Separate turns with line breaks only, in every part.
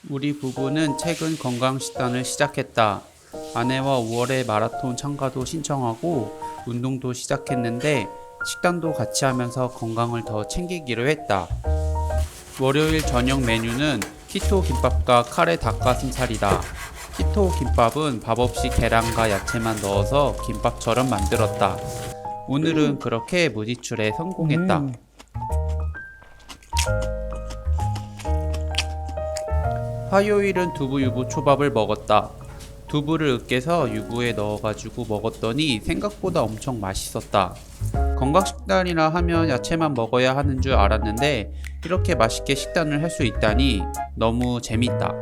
우리 부부는 최근 건강식단을 시작했다. 아내와 5월에 마라톤 참가도 신청하고 운동도 시작했는데 식단도 같이 하면서 건강을 더 챙기기로 했다. 월요일 저녁 메뉴는 키토 김밥과 카레 닭가슴살이다. 키토 김밥은 밥 없이 계란과 야채만 넣어서 김밥처럼 만들었다. 오늘은 그렇게 무지출에 성공했다. 화요일은 두부 유부 초밥을 먹었다. 두부를 으깨서 유부에 넣어가지고 먹었더니 생각보다 엄청 맛있었다. 건강식단이라 하면 야채만 먹어야 하는 줄 알았는데 이렇게 맛있게 식단을 할 수 있다니 너무 재밌다.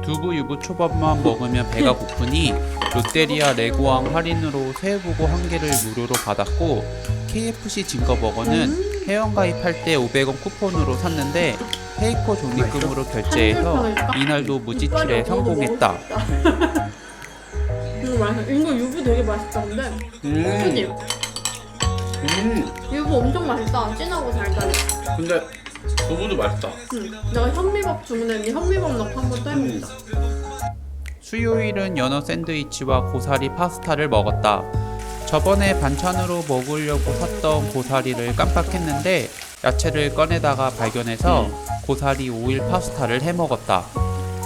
두부 유부 초밥만 먹으면 배가 고프니 롯데리아 레고왕 할인으로 새우보고 한 개를 무료로 받았고 KFC 징거버거는 회원가입할 때 500원 쿠폰으로 샀는데 페이커 종이금으로 결제해서 이날도 무지출에 성공했다.
이거 맛있어. 이거 유부 되게 맛있다 근데. 그치? 유부 엄청 맛있다. 진하고 달달해.
근데 두부도 맛있다.
내가 현미밥 주문했는데 현미밥 넣고 한 번 또 해먹자.
수요일은 연어 샌드위치와 고사리 파스타를 먹었다. 저번에 반찬으로 먹으려고 샀던 고사리를 깜빡했는데 야채를 꺼내다가 발견해서 고사리 오일 파스타를 해먹었다.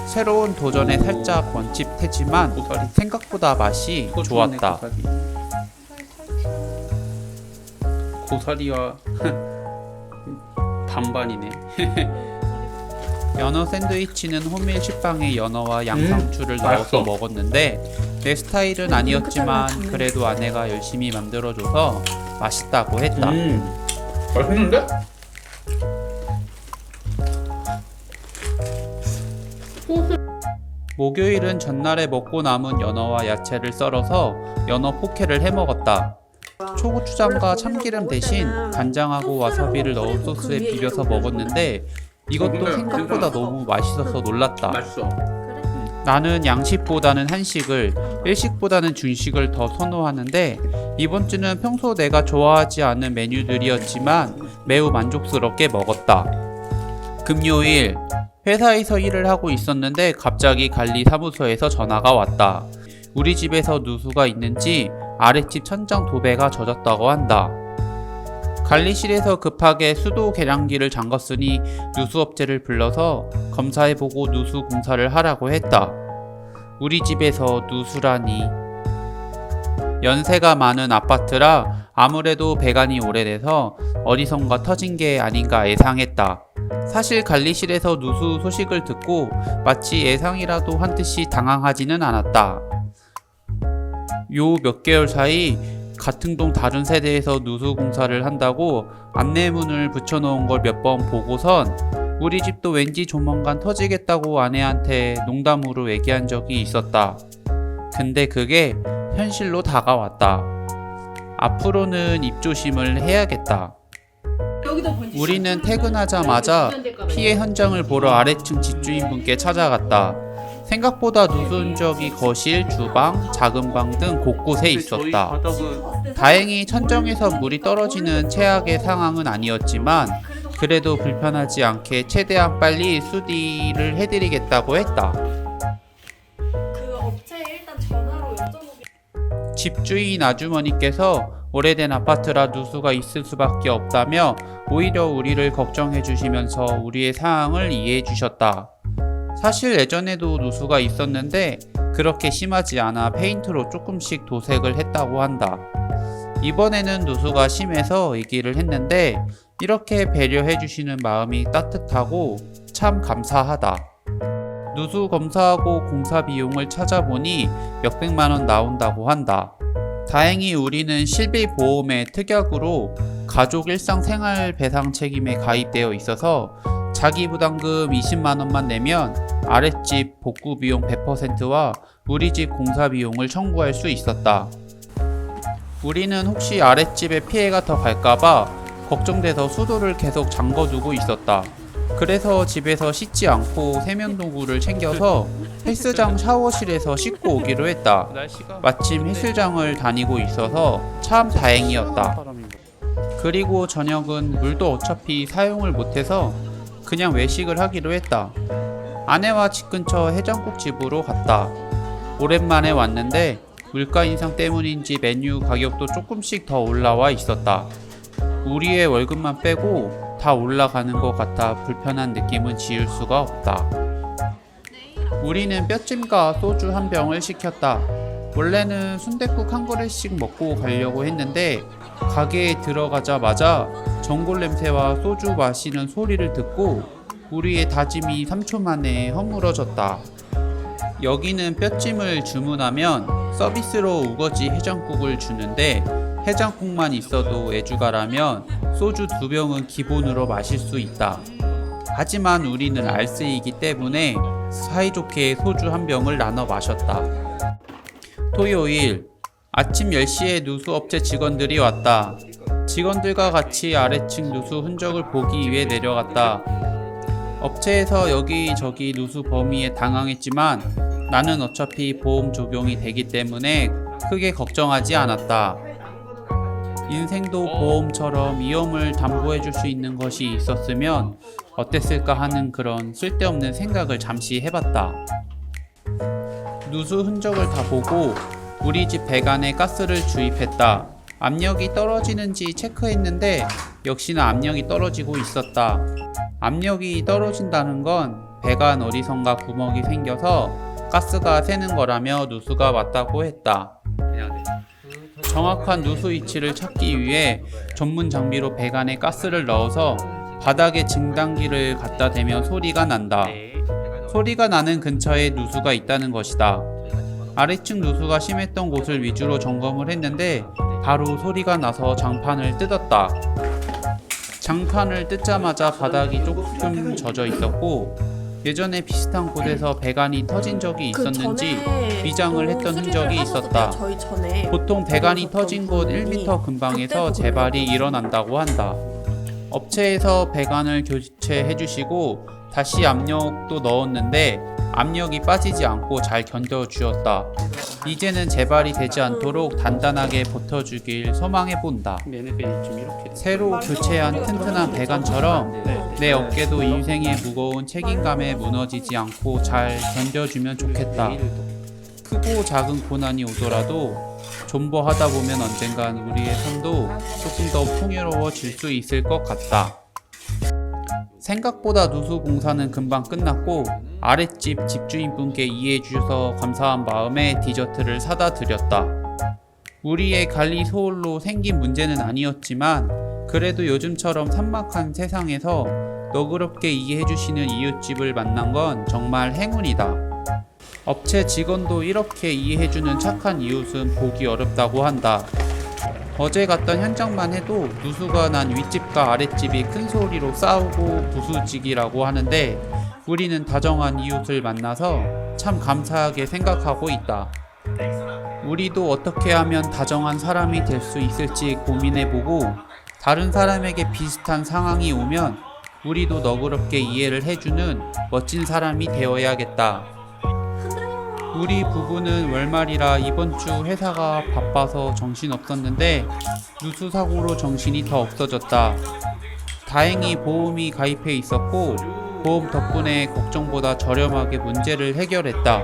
새로운 도전에 살짝 먼칫해지만 생각보다 맛이 좋았다. 고사리와 반반이네. 연어 샌드위치는 호밀 식빵에 연어와 양상추를 넣어서 먹었는데 내 스타일은 아니었지만 그래도 아내가 열심히 만들어줘서 맛있다고 했다.
맛있는데?
목요일은 전날에 먹고 남은 연어와 야채를 썰어서 연어 포케를 해먹었다. 초고추장과 참기름 대신 간장하고 와사비를 넣은 소스에 비벼서 먹었는데 이것도 생각보다 너무 맛있어서 놀랐다.
맛있어.
나는 양식보다는 한식을, 일식보다는 중식을 더 선호하는데 이번 주는 평소 내가 좋아하지 않은 메뉴들이었지만 매우 만족스럽게 먹었다. 금요일, 회사에서 일을 하고 있었는데 갑자기 관리 사무소에서 전화가 왔다. 우리 집에서 누수가 있는지 아랫집 천장 도배가 젖었다고 한다. 관리실에서 급하게 수도 계량기를 잠갔으니 누수업체를 불러서 검사해보고 누수 공사를 하라고 했다. 우리 집에서 누수라니. 연세가 많은 아파트라 아무래도 배관이 오래돼서 어디선가 터진 게 아닌가 예상했다. 사실 관리실에서 누수 소식을 듣고 마치 예상이라도 한 듯이 당황하지는 않았다. 요 몇 개월 사이 같은 동 다른 세대에서 누수 공사를 한다고 안내문을 붙여놓은 걸 몇 번 보고선 우리 집도 왠지 조만간 터지겠다고 아내한테 농담으로 얘기한 적이 있었다. 근데 그게 현실로 다가왔다. 앞으로는 입조심을 해야겠다. 우리는 퇴근하자마자 피해 현장을 보러 아래층 집주인분께 찾아갔다. 생각보다 누수 흔적이 거실, 주방, 작은 방 등 곳곳에 있었다. 다행히 천정에서 물이 떨어지는 최악의 상황은 아니었지만 그래도 불편하지 않게 최대한 빨리 수리를 해드리겠다고 했다.
그 업체에 일단 전화로 여쭤보게.
집주인 아주머니께서 오래된 아파트라 누수가 있을 수밖에 없다며 오히려 우리를 걱정해 주시면서 우리의 상황을 이해해 주셨다. 사실 예전에도 누수가 있었는데 그렇게 심하지 않아 페인트로 조금씩 도색을 했다고 한다. 이번에는 누수가 심해서 얘기를 했는데 이렇게 배려해 주시는 마음이 따뜻하고 참 감사하다. 누수 검사하고 공사 비용을 찾아보니 몇백만 원 나온다고 한다. 다행히 우리는 실비보험의 특약으로 가족 일상생활배상 책임에 가입되어 있어서 자기 부담금 20만 원만 내면 아랫집 복구 비용 100%와 우리 집 공사 비용을 청구할 수 있었다. 우리는 혹시 아랫집에 피해가 더 갈까봐 걱정돼서 수도를 계속 잠궈두고 있었다. 그래서 집에서 씻지 않고 세면도구를 챙겨서 헬스장 샤워실에서 씻고 오기로 했다. 마침 헬스장을 다니고 있어서 참 다행이었다. 그리고 저녁은 물도 어차피 사용을 못해서 그냥 외식을 하기로 했다. 아내와 집 근처 해장국 집으로 갔다. 오랜만에 왔는데 물가 인상 때문인지 메뉴 가격도 조금씩 더 올라와 있었다. 우리의 월급만 빼고 다 올라가는 것 같아 불편한 느낌은 지울 수가 없다. 우리는 뼈찜과 소주 한 병을 시켰다. 원래는 순댓국 한 그릇씩 먹고 가려고 했는데 가게에 들어가자마자 전골 냄새와 소주 마시는 소리를 듣고 우리의 다짐이 3초 만에 허물어졌다. 여기는 뼈찜을 주문하면 서비스로 우거지 해장국을 주는데 해장국만 있어도 애주가라면 소주 2병은 기본으로 마실 수 있다. 하지만 우리는 알쓰이기 때문에 사이좋게 소주 한 병을 나눠 마셨다. 토요일 아침 10시에 누수업체 직원들이 왔다. 직원들과 같이 아래층 누수 흔적을 보기 위해 내려갔다. 업체에서 여기저기 누수 범위에 당황했지만 나는 어차피 보험 적용이 되기 때문에 크게 걱정하지 않았다. 인생도 보험처럼 위험을 담보해줄 수 있는 것이 있었으면 어땠을까 하는 그런 쓸데없는 생각을 잠시 해봤다. 누수 흔적을 다 보고 우리 집 배관에 가스를 주입했다. 압력이 떨어지는지 체크했는데 역시나 압력이 떨어지고 있었다. 압력이 떨어진다는 건 배관 어디선가 구멍이 생겨서 가스가 새는 거라며 누수가 왔다고 했다. 정확한 누수 위치를 찾기 위해 전문 장비로 배관에 가스를 넣어서 바닥에 증단기를 갖다 대면 소리가 난다. 소리가 나는 근처에 누수가 있다는 것이다. 아래층 누수가 심했던 곳을 위주로 점검을 했는데 바로 소리가 나서 장판을 뜯었다. 장판을 뜯자마자 바닥이 조금 젖어 있었고 예전에 비슷한 곳에서 배관이 터진 적이 있었는지 위장을 했던 흔적이 있었다. 보통 배관이 터진 곳 1m 근방에서 재발이 일어난다고 한다. 업체에서 배관을 교체해 주시고 다시 압력도 넣었는데 압력이 빠지지 않고 잘 견뎌주었다. 이제는 재발이 되지 않도록 단단하게 버텨주길 소망해본다. 새로 교체한 튼튼한 배관처럼 내 어깨도 인생의 무거운 책임감에 무너지지 않고 잘 견뎌주면 좋겠다. 크고 작은 고난이 오더라도 존버하다 보면 언젠간 우리의 삶도 조금 더 풍요로워질 수 있을 것 같다. 생각보다 누수 공사는 금방 끝났고 아랫집 집주인분께 이해해 주셔서 감사한 마음에 디저트를 사다 드렸다. 우리의 관리 소홀로 생긴 문제는 아니었지만 그래도 요즘처럼 삭막한 세상에서 너그럽게 이해해 주시는 이웃집을 만난 건 정말 행운이다. 업체 직원도 이렇게 이해해 주는 착한 이웃은 보기 어렵다고 한다. 어제 갔던 현장만 해도 누수가 난 윗집과 아랫집이 큰 소리로 싸우고 부수지기라고 하는데 우리는 다정한 이웃을 만나서 참 감사하게 생각하고 있다. 우리도 어떻게 하면 다정한 사람이 될 수 있을지 고민해보고 다른 사람에게 비슷한 상황이 오면 우리도 너그럽게 이해를 해주는 멋진 사람이 되어야겠다. 우리 부부는 월말이라 이번 주 회사가 바빠서 정신없었는데 누수 사고로 정신이 더 없어졌다. 다행히 보험이 가입해 있었고 보험 덕분에 걱정보다 저렴하게 문제를 해결했다.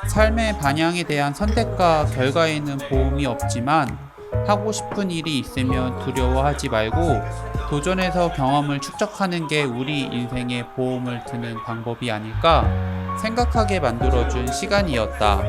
삶의 방향에 대한 선택과 결과에는 보험이 없지만 하고 싶은 일이 있으면 두려워하지 말고 도전해서 경험을 축적하는 게 우리 인생에 보험을 드는 방법이 아닐까 생각하게 만들어준 시간이었다.